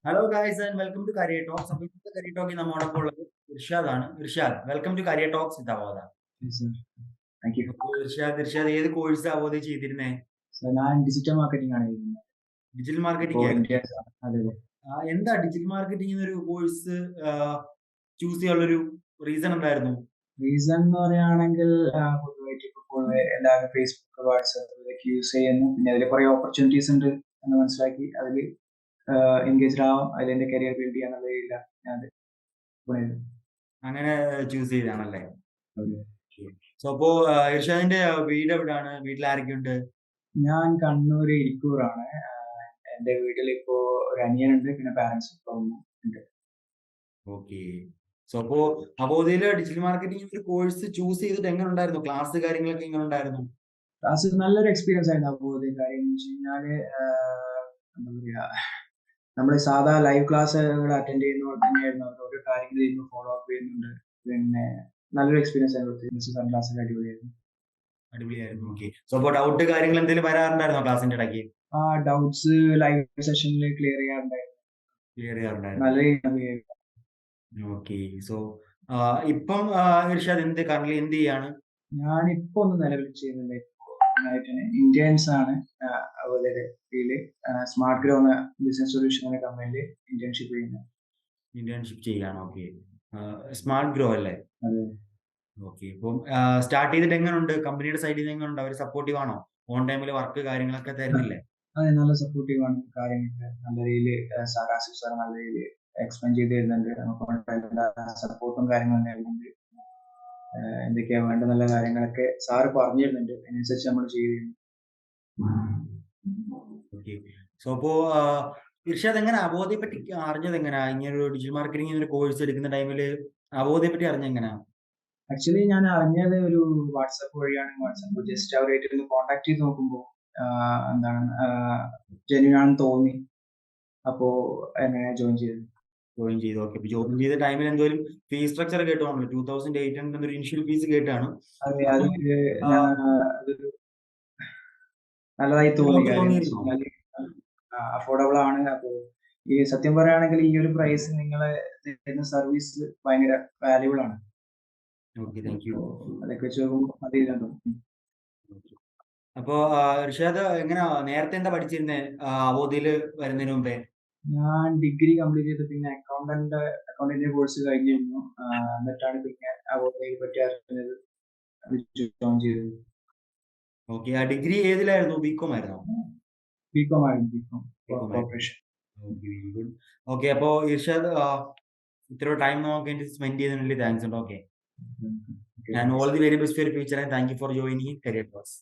Hello guys and welcome to Career Talks. അപ്പോൾ ഇന്നത്തെ Career Talk നമ്മോടൊപ്പം ഉള്ളത് ഇർഷാദ് ആണ്. Irshad, welcome to Career Talks with Avodha. Yes, sir. Thank you. അപ്പോൾ ഇർഷാദ് ഏത് കോഴ്സ് അവോധ ചെയ്തിരുന്നേ? So, ഞാൻ ഡിജിറ്റൽ മാർക്കറ്റിംഗ് ആണ് ചെയ്യുന്നത്. ഡിജിറ്റൽ ഇപ്പോൾ മാർക്കറ്റിംഗ് ഇന്ത്യ അതെ അതെ. എന്താ ഡിജിറ്റൽ മാർക്കറ്റിംഗ് എന്നൊരു കോഴ്സ് ചൂസ് ചെയ്യാനുള്ളൊരു റീസൺ എന്തായിരുന്നു? റീസൺ എന്ന് പറയുകയാണെങ്കിൽ പൊതുവായിട്ട് ഇപ്പോൾ എല്ലാവരും ഫേസ്ബുക്ക് വാട്സാപ്പ് ഇതൊക്കെ യൂസ് ചെയ്യുന്നു. പിന്നെ അതിൽ കുറേ ഓപ്പർച്യൂണിറ്റീസ് ഉണ്ട് എന്ന് മനസ്സിലാക്കി അതിൽ എൻഗേജ്ഡ് ആവാം, അതിൽ എൻ്റെ കരിയർ ബിൽഡ് ചെയ്യാന്നുള്ളതില്ല ഞാൻ പോയത്. അങ്ങനെ ചൂസ് ചെയ്താണല്ലേ? അതെ. സോ അപ്പോ ഇർഷാദിന്റെ വീട് എവിടെയാണ്? വീട്ടിൽ ആരൊക്കെയുണ്ട്? ഞാൻ കണ്ണൂർ ഇരിക്കൂറാണ്. എൻ്റെ വീട്ടിൽ ഇപ്പോൾ ഒരു അനിയനുണ്ട്, പിന്നെ പാരൻസ് ഇപ്പോൾ ഉണ്ട്. ഓക്കെ. സോ അപ്പോ അവോധയില് ഡിജിറ്റൽ മാർക്കറ്റിംഗ് ഒരു കോഴ്സ് ചൂസ് ചെയ്തിട്ട് എങ്ങനെ ഉണ്ടായിരുന്നു? ക്ലാസ് കാര്യങ്ങളൊക്കെ എങ്ങനെ ഉണ്ടായിരുന്നു? ക്ലാസ് നല്ലൊരു എക്സ്പീരിയൻസ് ആയിരുന്നു. അപ്പോൾ കാര്യം എന്ന് വെച്ച് കഴിഞ്ഞാൽ എന്താ പറയുക, നമ്മൾ സാധാ ലൈവ് ക്ലാസ്സുകൾ അറ്റൻഡ് ചെയ്യുന്ന പോലെ തന്നെയായിരുന്നു. അവർ ഓരോ കാര്യങ്ങൾ ചെയ്യുന്നു, ഫോളോ അപ്പ് ചെയ്യുന്നുണ്ട്. പിന്നെ നല്ലൊരു എക്സ്പീരിയൻസ് ആയിരുന്നു. ക്ലാസ് അടിപൊളിയായിരുന്നു. അടിപൊളിയായിരുന്നു. ഓക്കെ. സോ അപ്പോ ഡൗട്ട് കാര്യങ്ങൾ എന്തെങ്കിലും വരാറുണ്ടായിരുന്നോ ക്ലാസിന്റെ ഇടയ്ക്ക്? ആ ഡൗട്ട്സ് ലൈവ് സെഷനിൽ ക്ലിയർ ചെയ്യാറുണ്ടായിരുന്നു. ക്ലിയർ ചെയ്യാറുണ്ടായിരുന്നു. നല്ല രീതിയിൽ ഓക്കെ. സോ ഇപ്പം ഇർഷാദ് കറന്റ് എന്ത് ചെയ്യാണ്? ഞാനിപ്പോ ഒന്നും നിലവിൽ ചെയ്യുന്നില്ല. ഇന്റേൺസ് ആണ് അതുപോലെ കീഴില് സ്മാർട്ട് ഗ്രോ എന്ന ബിസിനസ് സൊല്യൂഷൻ എന്ന കമ്പനിയിൽ ഇന്റേൺഷിപ്പ് ചെയ്യുന്നത്. ഇന്റേൺഷിപ്പ് ചെയ്യാണ്. ഓക്കെ. സ്മാർട്ട് ഗ്രോ അല്ലേ? അതെ. ഓക്കെ. ഇപ്പം സ്റ്റാർട്ട് ചെയ്തിട്ട് എങ്ങനെയുണ്ട്? കമ്പനിയുടെ സൈഡിൽ നിന്ന് എങ്ങനെയുണ്ട്? അവർ സപ്പോർട്ടീവ് ആണോ? ഓൺ ടൈമിൽ വർക്ക് കാര്യങ്ങളൊക്കെ തരുന്നില്ലേ? അതെ, നല്ല സപ്പോർട്ടീവ് ആണ്. കാര്യങ്ങളൊക്കെ നല്ല രീതിയിൽ ആസിഫ് സാർ നല്ല രീതിയിൽ എക്സ്പ്ലെയിൻ ചെയ്ത് തരുന്നുണ്ട്. നമുക്ക് സപ്പോർട്ടും കാര്യങ്ങളും നൽകുന്നുണ്ട്. എന്തൊക്കെയാ വേണ്ട നല്ല കാര്യങ്ങളൊക്കെ സാറ് പറഞ്ഞു തരുന്നുണ്ട്. അതിനനുസരിച്ച് നമ്മൾ ചെയ്യുന്നു. ഓക്കെ. സോ അപ്പോ ഇർഷാദ് എങ്ങനെ അവോധയെ പറ്റി അറിഞ്ഞത് എങ്ങനെയാ? ഇങ്ങനൊരു ഡിജിറ്റൽ മാർക്കറ്റിംഗ് ഒരു കോഴ്സ് എടുക്കുന്ന ടൈമില് അവോധയെ പറ്റി അറിഞ്ഞെങ്ങനെയാ? ആക്ച്വലി ഞാൻ അറിഞ്ഞത് ഒരു വാട്സാപ്പ് വഴിയാണ്. വാട്സാപ്പ് ജസ്റ്റ് അവരായിട്ട് ഒന്ന് കോണ്ടാക്ട് ചെയ്ത് നോക്കുമ്പോൾ എന്താണ് ജെന്യൂൻ ആണെന്ന് തോന്നി. അപ്പോ എങ്ങനെ ജോയിൻ ചെയ്തു. ഓക്കെ. ജോയിൻ ചെയ്ത ടൈമിൽ എന്തോലും ഫീസ് സ്ട്രക്ചർ കേട്ടാണല്ലോ 2800 ഒരു ഇനിഷ്യൽ ഫീസ് കേട്ടാണ്. അതെ, അതൊരു നല്ലതായി തോന്നി. അഫോർഡബിൾ ആണ്. അപ്പോ ഈ സത്യം പറയുകയാണെങ്കിൽ ഈ ഒരു പ്രൈസ് നിങ്ങളെ തരുന്ന സർവീസ് ഭയങ്കര വാല്യുബിൾ ആണ്. Okay, thank you. അതൊക്കെ വെച്ച് നോക്കുമ്പോൾ മതിയില്ലല്ലോ. അപ്പോ ഇർഷാദ് എങ്ങനെയാ നേരത്തെ എന്താ പഠിച്ചിരുന്നേ അവോധയില് വരുന്നതിന് മുമ്പേ? ഞാൻ ഡിഗ്രി കംപ്ലീറ്റ് ചെയ്ത് പിന്നെ അക്കൗണ്ടിന്റെ കോഴ്സ് കഴിഞ്ഞിരുന്നു. എന്നിട്ടാണ് പിന്നെ അവോധയെ പറ്റി അറിഞ്ഞത്, ജോയിൻ ചെയ്തത്. ഓക്കെ. ആ ഡിഗ്രി ഏതിലായിരുന്നു? ബികോം ആയിരുന്നോ? ബികോം ആയിരുന്നു. BCom corporation. ഓക്കെ. അപ്പോ ഇർഷാദ് ഇത്ര ടൈം നമുക്ക് വേണ്ടി സ്പെൻഡ് ചെയ്തതിന് താങ്ക്സ് ഉണ്ട്. Okay. And all the very best for your future and thank you for joining Career Talks.